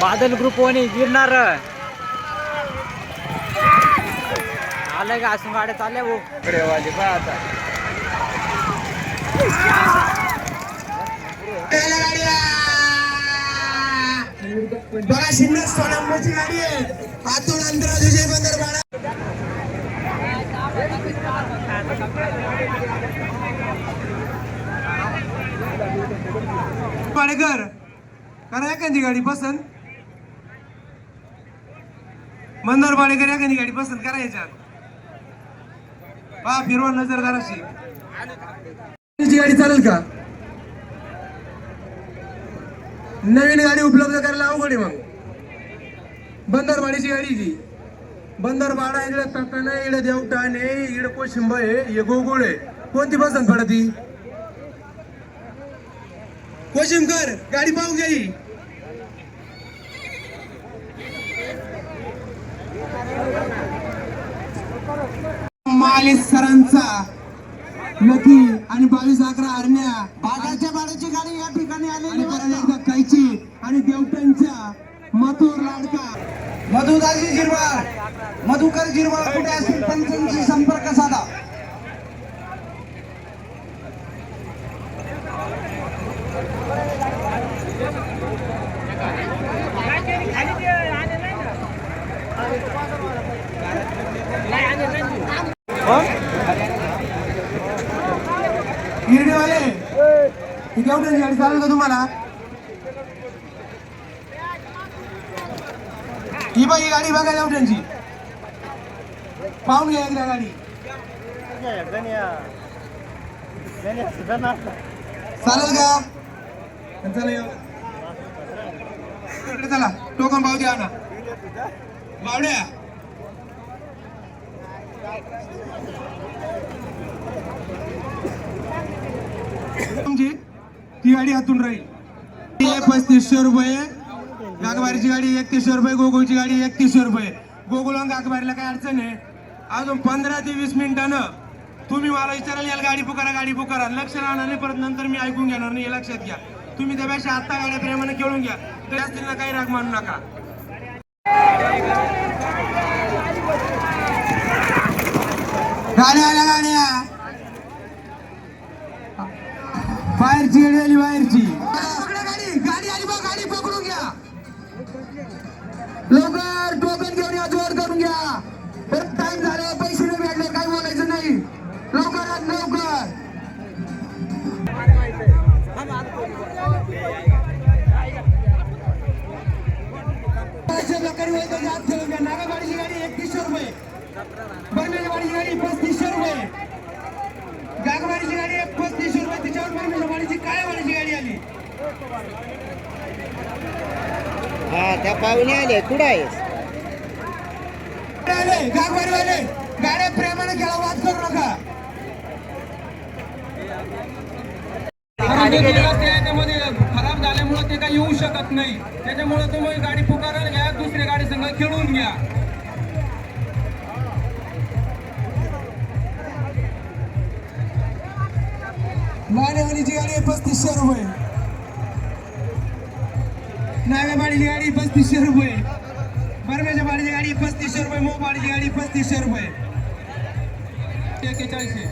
Badal group वनी गिरणार आलंय का असून गाड्या चालल्या भाऊ रेवाली बा आता बघा शिंदे सोनांची गाडी आहे हातून अंतरा विजय बंदर पाडेकर करा एखादी गाडी पसंत मंदार पाडेकर एखादी गाडी पसंत करा याच्यात पहा फिरवा नजर जराशी गाडी चालेल का नवीन गाडी उपलब्ध करायला अवघड आहे मग बंदरवाडीची गाडी ती बंदरवाडा इकडे तकाना इकडे देवटाण आहे इकडे कोशिंब आहे हे गोकुळ आहे कोणती पसंत पडती कोशिंबकर गाडी पाहून घ्याई माली सरांचा लकी आणि 22-11 हरण्या बागाच्या बाडाची गाडी या ठिकाणी आलेली एकदा कैची आणि देवटांच्या मथुर लाडका मधुदाजी जिरवाळ मधुकर जिरवाळ कुठे असतील पंचांशी संपर्क साधा गिरडीवाले ही देवटांची गाडी चालेल का तुम्हाला ही बघ ही गाडी बघा देवटांची पाहून घ्या एकदा गाडी चालेल का चला इकडे चला टोकन पावती आणा बावड्या ती गाडी हातून राहील 3500 रुपये गागबारीची गाडी 3100 रुपये गोकुळची गाडी 3100 रुपये गोकुळ गागबारीला काय अडचण आहे अजून 15 ते 20 मिनिटानं तुम्ही मला विचाराल याला गाडी पुकारा लक्ष राहणार नाही परत नंतर मी ऐकून घेणार नाही हे लक्षात घ्या तुम्ही त्यापेक्षा आता गाड्या प्रेमाने खेळून घ्या त्या स्त्रीला काही राग मानू नका गाड्या बाहेरची गाडी आली बाहेरची गाडी आली बा गाडी पकडून घ्या लवकर टोकन घेऊन या जोर करून घ्या परत टाइम झाला पैसे नाही भेटले काही बोलायचं नाही लवकर नागाबाडीची गाडी 3100 रुपये बर्मेलवाडीची गाडी 3500 रुपये गागवाडीची गाडी 3500 रुपये तिच्यावर बर्मेलवाडीची काळेवाडीची गाडी आली हा त्या पाहुणे आले कुठे आहेस गागवाडीवाले गाड्या प्रेमाने खेळा वाद करू नका त्याच्यामध्ये खराब झाल्यामुळे ते काही येऊ शकत नाही त्याच्यामुळे तुम्ही गाडी पुकारायला घ्या दुसऱ्या गाडी संग खेळून घ्या नागेवाडीची गाडी 3500 रुपये नागेवाडीची गाडी 3500 रुपये बर्मेच्या वाडीची गाडी 3500 रुपये मोबाडीची गाडी 3500 रुपये 41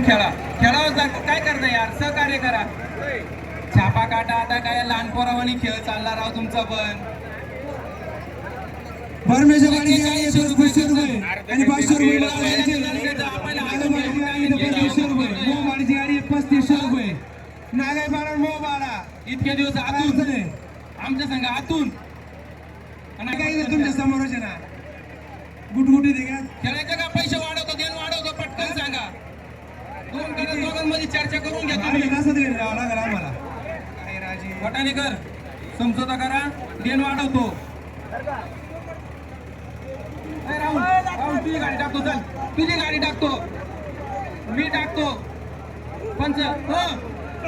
खेळा काय करता यार सहकार्य करा छापा काटा आता काय लहान पोरावानी खेळ चालला राव तुमचा पण बर्मेच्या वाडीची गाडी 3500 रुपये आणि 500 रुपये मोबाडीची गाडी 3500 रुपये नागाईपाडा मोबाडा इतके दिवस आतून आमच्या संघ आतून काही तुमच्या समोरच ना गुटगुटी दे खेळायचं का पैसे वाढवतो पटकन सांगा दोघांमध्ये चर्चा करून घ्या आम्हाला वटाणेकर समजोता करा देण वाढवतो राहुल तुझी गाडी टाकतो चल तुझी गाडी टाकतो मी टाकतो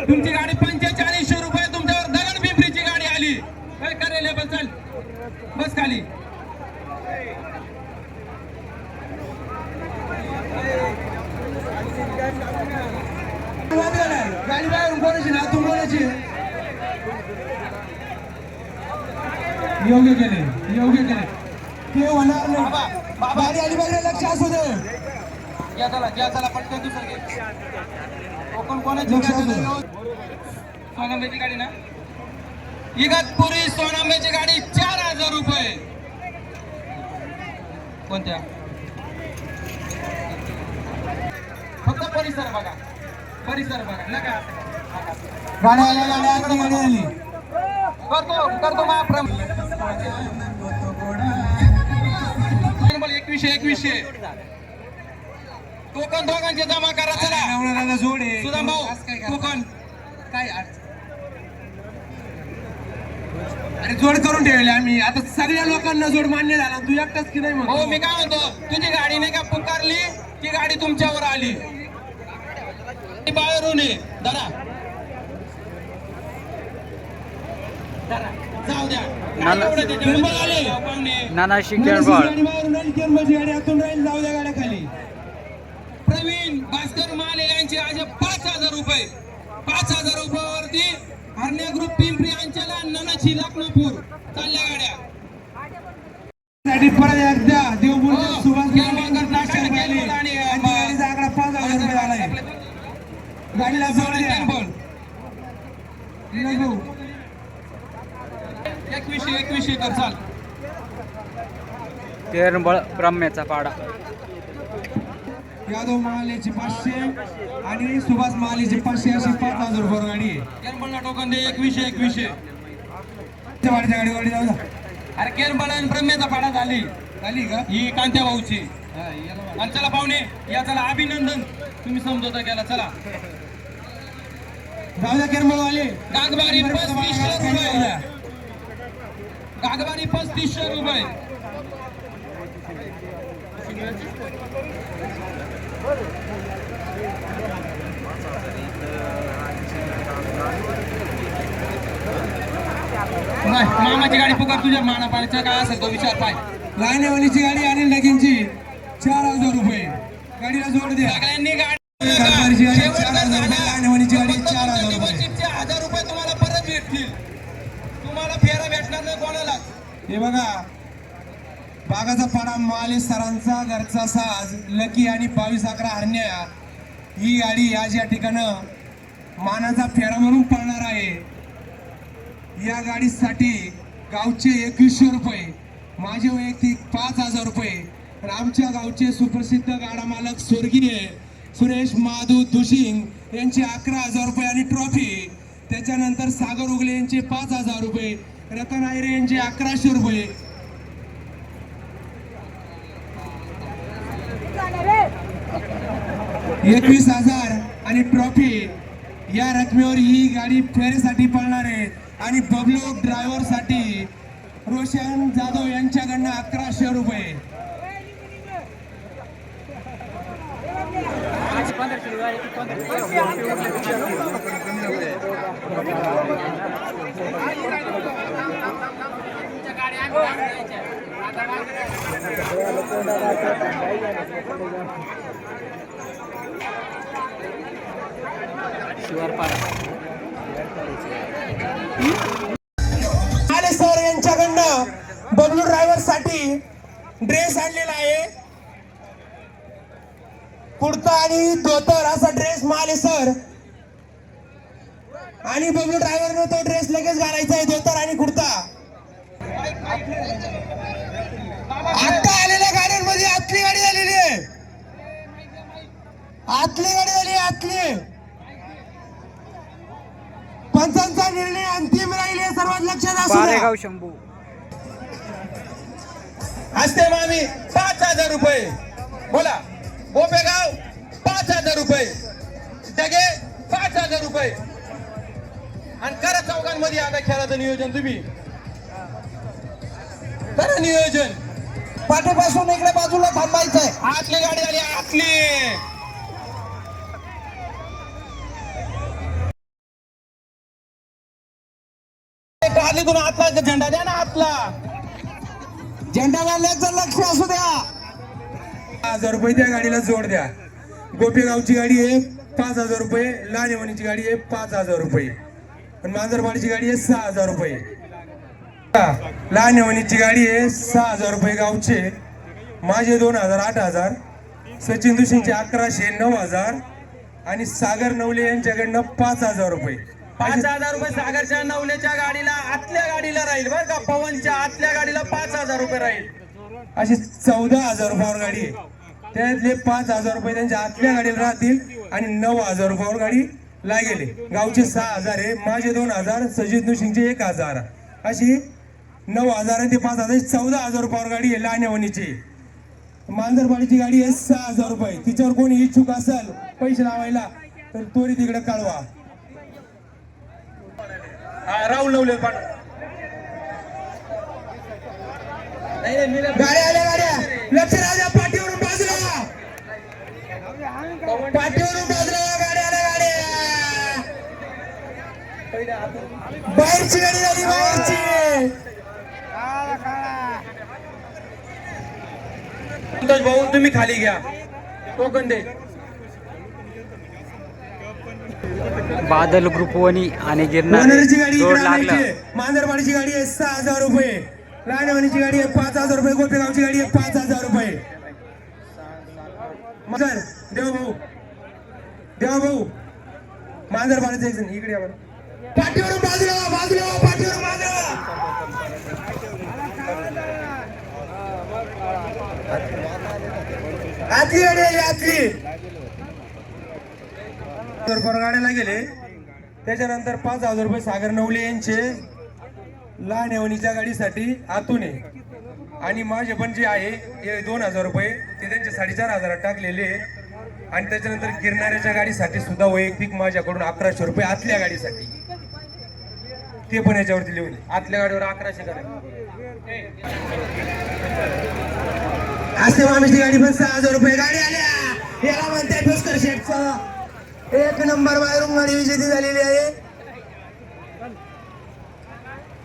तुमची गाडी 4500 रुपये तुमच्यावर दगड पिंपरीची गाडी आली काय करेल चल बस खाली गाडी बाहेरून कोणाची ना तू कोणाची योग्य केले ते होणार नाही. गाडी आली बघा, लक्ष असू दे. पटकन दुसरं घे. कोकण कोणाची लक्ष असू दे. सोनांब्याची गाडी ना, इगतपुरी सोनांब्याची गाडी 4000 रुपये. कोणत्या? फक्त परिसर बघा नका. गाडी आली. करतो महाप्रम 2100 टोकन दोघांचे जमा करा. चला जोड आहे. सुदाम भाऊ टोकन काय अरे जोड करून ठेवले आम्ही. आता सगळ्या लोकांना जोड मान्य झाला, तू एकटाच की नाही? हो मी काय म्हणतो, तुझी गाडी नाही का पुकारली, ती गाडी तुमच्यावर आली. बाहेरून ये जरा जाऊ द्या. काय एवढं ते जन्म आले पाहुणे. नानाशी गाडी केळबळ बाहेरून आली, केरमची गाडी आतून राहील. जाऊ द्या गाड्या खाली. प्रवीण भास्कर माले यांचे आज 5000 रुपये. 5000 रुपयावरती हरण्या ग्रुप पिंपरी अंचला ननाची लखनपूर चालल्या गाड्या. साठी परत एकदा देवपूर हो, सुभाष केळवणकर नाशिक गाडी आणि गाडीचा आकडा 5000 रुपये आलाय. गाडीला जोड द्या. केळबळ. विलास भाऊ 2100 कर चाल. केरबळ ब्रह्मेचा पाडा. यादव महालेचे 500 आणि सुभाष महालेचे 500 अशी 5000 रुपये गाडी आहे. केरबळला टोकन दे 2100. त्या गाडीच्या गाडी जाऊ द्या. अरे केरबळ आणि ब्रह्मेचा पाडा झाली का ही कांत्या भाऊची. आणि चला पाहुणे या, चला अभिनंदन, तुम्ही समजवता केला. चला जाऊ द्या केरमळवाले. गागबारी 3500 रुपये. गागबारी 3500 रुपये. मामाची गाडी पुकार, तुझ्या मानापाण्याचा काय असेल तो विचार पाय. लाईनेवालीची गाडी आणि लगीनची 4000 रुपये. गाडीला जोड द्या. सगळ्यांनी गाडी गाडीची गाडी 4000 रुपये. लाईनेवालीची गाडी 4000 रुपये. 1000 रुपये तुम्हाला परत भेटतील. तुम्हाला फेरा भेटणार नाही कोणाला. हे बघा, बागाचा पाडा माले सरांचा घरचा साज लकी आणि 2211 हरण्या ही गाडी आज या ठिकाणं मानाचा फेरा म्हणून पळणार आहे. या गाडीसाठी गावचे 2100 रुपये, माझे वैयक्तिक 5000 रुपये, आणि आमच्या गावचे सुप्रसिद्ध गाडा मालक स्वर्गीय सुरेश माधू दुशिंग यांचे 11000 रुपये आणि ट्रॉफी. त्याच्यानंतर सागर उगले यांचे 5000 रुपये, रतन आयरे यांचे 1100 रुपये. $21,000 आणि ट्रॉफी या रकमेवर ही गाडी फेरीसाठी पळणार आहे. आणि बबलू ड्रायव्हर साठी रोशन जाधव यांच्याकडनं 1100 रुपये. आले सर यांच्याकडनं बबलू ड्रायव्हर साठी ड्रेस आणलेला आहे. कुर्ता आणि धोतर असा ड्रेस माले सर, आणि बबलू ड्रायव्हरने तो ड्रेस लगेच घालायचा आहे, धोतर आणि कुर्ता. आता आलेल्या गाड्यांमध्ये आतली गाडी झालेली आहे. आतली गाडी झाली. आतली पंचांचा निर्णय अंतिम राहिले. सर्वात लक्षात असू द्या. बारेगाव शंभू असते मामी 5000 रुपये. बोला बोपेगाव 5000 रुपये. जगे 5000 रुपये. आणि करा चौघांमध्ये आता खेळाचं नियोजन. तुम्ही करा नियोजन. पाठीपासून इकडे बाजूला थांबायचंय. आतली गाडी आली. आतली आतलीतून आतला झेंडा द्या ना. आतला झेंडा वाल्याचं लक्ष असू द्या. 1000 रुपये त्या गाडीला जोड द्या. गोपेगावची गाडी आहे 5000 रुपये, लानेवानीची गाडी आहे 5000 रुपये, आणि मांजरवाडीची गाडी आहे 6000 रुपये. लहान यवनीची गाडी आहे 6,000 रुपये गावचे, माझे 2,000 8,000, सचिन दुशींचे 1100 9,000 आणि सागर नवले यांच्याकडनं 5,000 रुपये. 5,000 रुपये सागरच्या नवलेच्या गाडीला आतल्या गाडीला राहील बरं का. पवनच्या आतल्या गाडीला 5,000 रुपये राहील. अशी 14,000 रुपयावर गाडी आहे. त्यातले 5,000 रुपये त्यांच्या आतल्या गाडीला राहतील आणि 9,000 रुपयावर गाडी लागेल. गावचे 6,000 आहे, माझे 2,000, सचिन दुशींचे 1,000, अशी 9,000 आणि ते 5,000 14,000 रुपयावर गाडी आहे लहान यवनीची. मांजरपाडीची गाडी आहे 6,000 रुपये. तिच्यावर कोणी इच्छुक असेल पैसे लावायला तर तोरी तिकडे कळवा. राहुल नवले पाठ गाड्या आल्या, गाड्या लक्ष राजा, पाठीवरून बाजूला, पाठीवरून बाजूला, गाड्या आल्या, गाड्या बाहेरची गाडी झाली, बाहेरची. संतोष भाऊ तुम्ही खाली घ्या. टोकन दे. बादल ग्रुप वनी आणि वनरची गाडी जोड इकडे लागलं. आणायची. मांजरपाडीची गाडी आहे 6,000 रुपये, लहानवणीची गाडी आहे 5,000 रुपये, गोपेगावची गाडी आहे 5,000 रुपये. मगर देव भाऊ मांजरपाडीचं एक जण इकडे या बरं. पाठीवरून बाजूला, बाजूला, पाठीवरून बाजूला. आतली गाडी आहे, आतली. गाड्याला गेले. त्याच्यानंतर 5,000 रुपये सागर नवले यांचे लहान यवनीच्या गाडीसाठी आतून आहे. आणि माझे पण जे आहे हे 2,000 रुपये ते त्यांचे 4,500 टाकलेले. आणि त्याच्यानंतर गिरणाऱ्याच्या गाडीसाठी सुद्धा वैयक्तिक माझ्याकडून 1,100 रुपये आतल्या गाडीसाठी, ते पण याच्यावरती लिहून. आतल्या गाडीवर 1100 करा. असते मामीची गाडी पण 6,000 रुपये. गाडी आल्या, याला म्हणते पुष्कर शेठचा 1 नंबर बाहेरून गाडी विजेती झालेली आहे.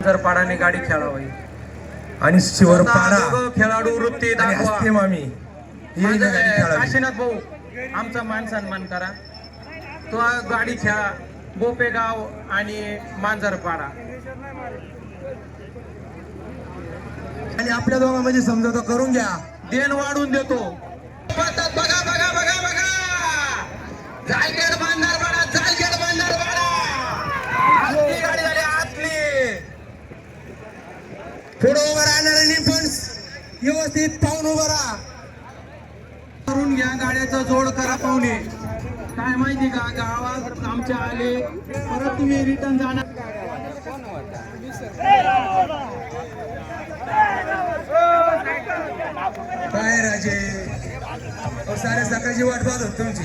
जर पाडाने गाडी खेळावी आणि शिवरपाडा खेळाडू वृत्ती आणि दाखवा. हस्ते मामी ही गाडी खेळावी. काशीनाथ भाऊ आमचा मान सन्मान करा. तो गाडी खेळा. बोपेगाव आणि मांजरपाडा. आणि आपल्या दोघांमध्ये समजूता करून घ्या. देण वाढून देतो. बघा बघा बघा बघा. जालखेड मांजरपाडा, जालखेड मांजरपाडा. आतली गाडी झाली, आतली. पुढे उभं राहणाऱ्यांनी पण व्यवस्थित पाहून उभं राहा. करून घ्या. गाड्याचा जोड करा पाहुणे. काय माहिती का, गावात आमच्या आले परत तुम्ही रिटर्न जाणार. काय राजे सारे सकाळची वाट पाहत होत तुमची.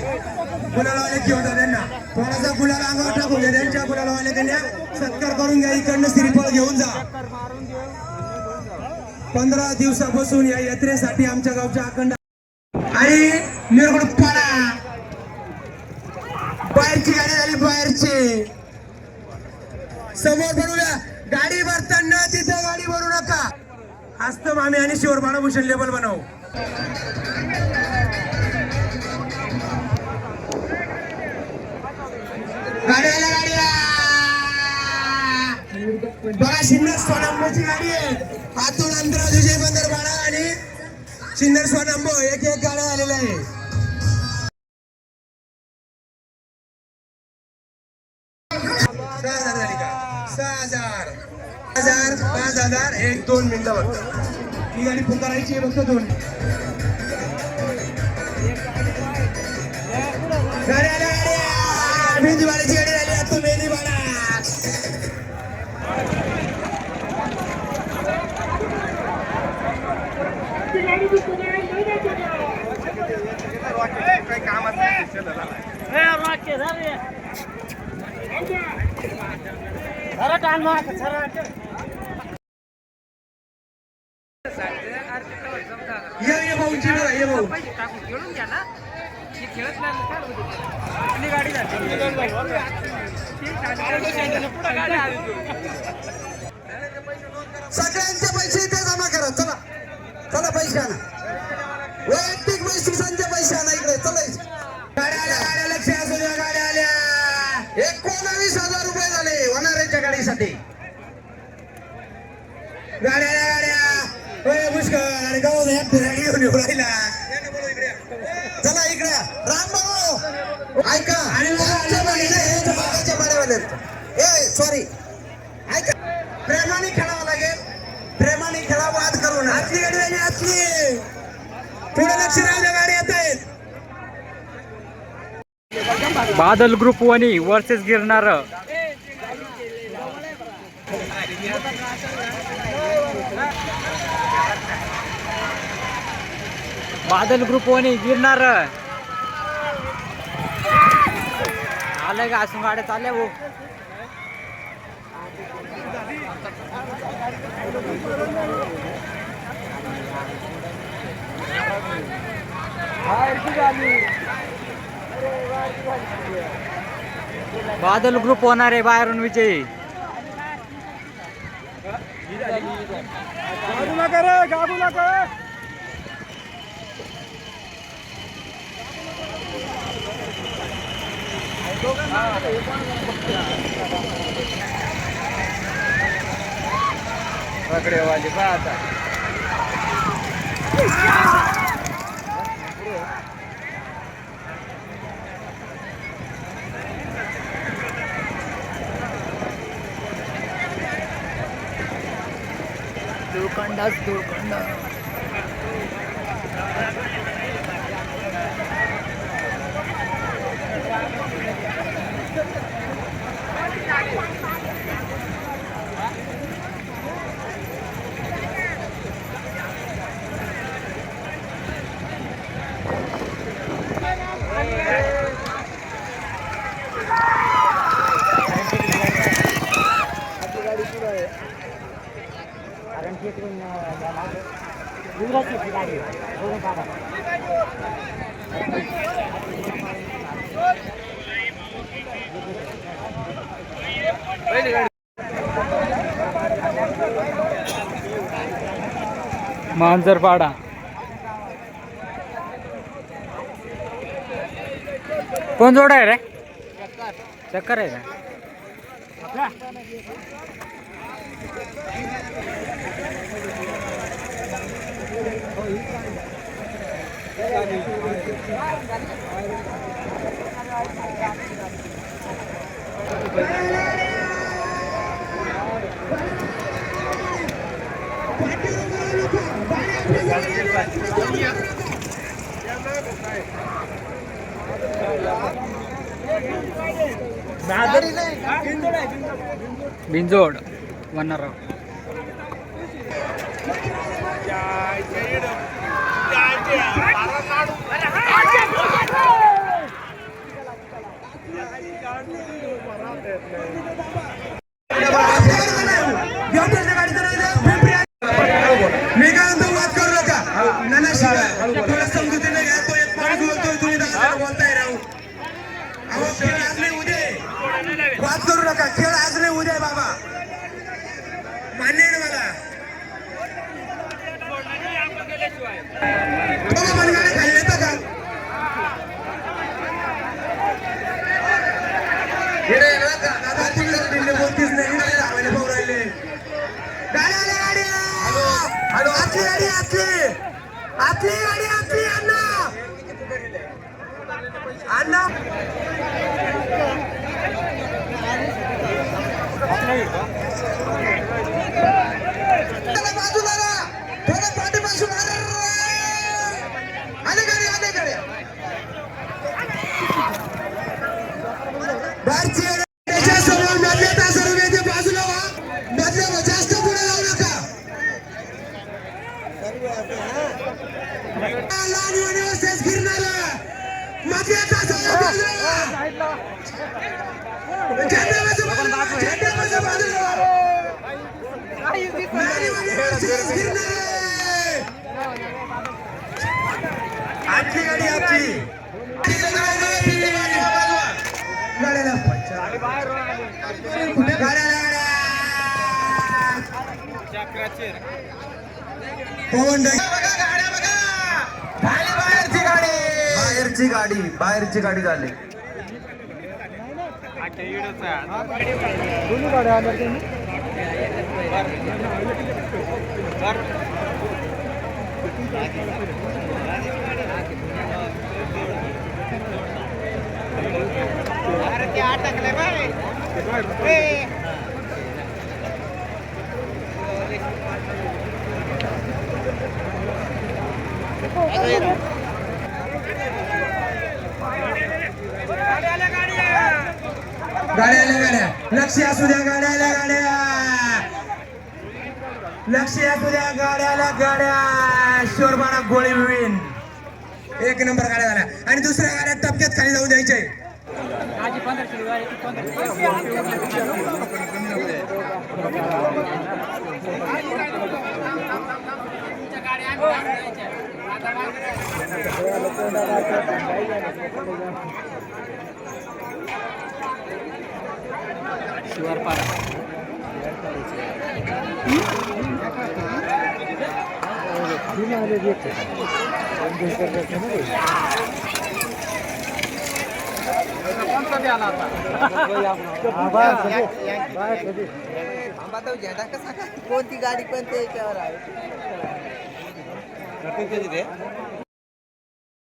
गुलाला वाले घेऊन जा त्यांना, थोडासा गुलाला अंगावर टाकून द्या. त्यांच्या गुलाला वाले त्यांना सत्कार करून घ्या. इकडनं श्रीफळ घेऊन जा. 15 दिवसापासून या यात्रेसाठी आमच्या गावच्या अखंड आणि निर्गुण पाडा बाहेरची गाडी झाली, बाहेरची. समोर बनवूया. गाडी भरताना तिथं गाडी भरू नका. हस्त मामी आणि शिवरपाडा भूषण लेबल बनव. गाड्याला गाड्या बघा. सिन्नर सोनांबोची गाडी आहे. आतून अंतराज विजय बंदरपाडा आणि सिन्नर सोनांबो एक गाड्या आलेल्या आहे. 6,000 झाली का? 6,000 5,000 1 2 मिनिटं फक्त. ही गाडी पुकारायची आहे फक्त 2. गाड्या मेहंदीवाड्याची गाडी झाली. आता मेहंदीवाडा काही कामात ये भाऊची बघा. ये भाऊ सगळ्यांचे पैसे इथे जमा करा. चला चला पैसे आणा. वैयक्तिक बक्षिसांचे पैसे आणा इकडे. चला. गाड्या आल्या, गाड्या लक्ष असू द्या. गाड्या आल्या. 19,000 रुपये झाले होणाऱ्याच्या गाडीसाठी. होय पुष्कर आणि गावात एक फिरायला घेऊन येऊ राहिला. चला इकडे रामभाऊ ऐका आणि सॉरी ऐका प्रेमाने खेळावं लागेल. प्रेमाने खेळा, वाद करू नका. आतली गाडी आणि आतली पुढे लक्ष राहिल्या गाडी येत आहेत. बादल ग्रुप वनी वर्सेस गिरनार. बादल ग्रुप वनी गिरनार. आलं का असून गाड्या चालल्या भाऊ. बादल ग्रुप होणार आहे बाहेरून विजयी. पकडेवाली पाहता. दुखंड मांजरपाडा. कोण जोड आहे रे? चक्कर आहे का? बिंजोड वनराव. मी काय म्हणतो, वाद करू नका. नाना शिवाय थोडं समजुतीने घ्या. तो एक माणूस बोलतोय, तुम्ही दक्षिण बोलताय राहू. अहो खेळ आज नाही उद्या. वाद करू नका. खेळ आज नाही उद्या बाबा. मान्य आहे ना मला? बाबा मनगाडे खाली येतं का? दादा तिकडे दिल्ली बोलतीच नाही. इकडे धावायला पाहू राहिले. गाडी आली, गाडी. हॅलो, आतली गाडी, आतली आतली गाडी, आतली. अण्णा अण्णा बाजूला ना, थोडं पाठीपासून आले गाडी, आले गाडी. बाहेरची गाडी त्याच्यासमोर मधल्या तासावर येते. बाजूला व्हा, मधल्या जास्त पुढे जाऊ नका. लहान युनिव्हर्सिटीज गिरणार मधल्या तासावर बाजूला. झेंड्यापासून बाजूला, झेंड्यापासून बाजूला. लहान युनिव्हर्सिटीज गिरणार. आजची गाडी आपली. गाड्याला कुठे गाड्या बाहेरची गाडी झाली. दोन्ही गाड्या गाड्या आल्या गाड्या, लक्ष असू द्या गाड्या आल्या गाड्या, लक्ष असू द्या गाड्या आल्या गाड्या, शोरबाना गोळी विन एक नंबर गाड्या झाल्या आणि दुसऱ्या गाड्या टपक्यात खाली जाऊ द्यायचे. कोणती गाडी कोणत्या याच्यावर आहे